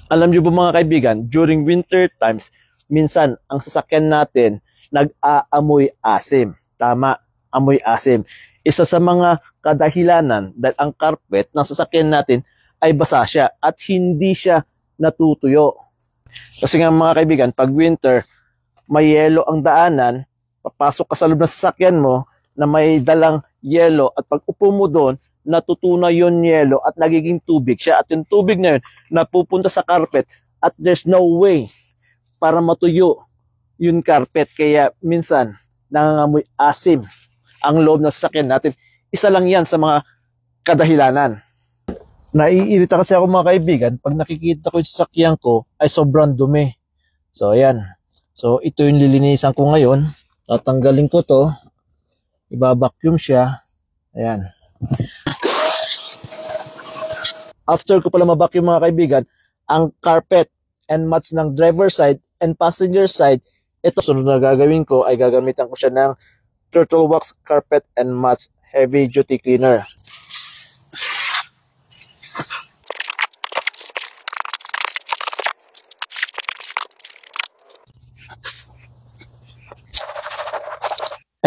Alam niyo ba mga kaibigan, during winter times, minsan ang sasakyan natin nag-aamoy asim. Tama, amoy asim. Isa sa mga kadahilanan dahil ang carpet ng sasakyan natin ay basa siya at hindi siya natutuyo. Kasi nga mga kaibigan, pag winter, may yelo ang daanan, papasok ka sa loob ng sasakyan mo na may dalang yelo at pag upo mo doon, natutunaw yung yelo at nagiging tubig siya. At yung tubig na yun, napupunta sa carpet at there's no way para matuyo yung carpet. Kaya minsan, nangangamoy asim ang loob ng sasakyan natin. Isa lang yan sa mga kadahilanan. Naiirita kasi ako mga kaibigan, pag nakikita ko yung sasakyan ko ay sobrang dumi. So ayan. So ito yung lilinisan ko ngayon. Tatanggalin ko to. Ibabacuum siya. Ayan. After ko pala mabacuum mga kaibigan, ang carpet and mats ng driver side and passenger side, ito sunod na gagawin ko ay gagamitan ko siya ng Turtle Wax Carpet and Mats Heavy Duty Cleaner.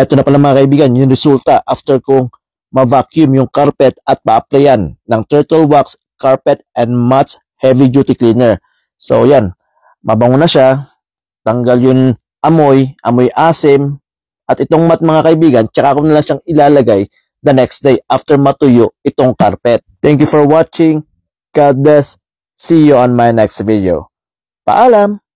Ito na pala mga kaibigan, yung resulta after kong ma-vacuum yung carpet at pa-applyan ng Turtle Wax Carpet and Mats Heavy Duty Cleaner. So yan, mabango na siya, tanggal yung amoy asim, at itong mat mga kaibigan, tsaka ko na lang siyang ilalagay the next day after matuyo itong carpet. Thank you for watching. God bless. See you on my next video. Paalam!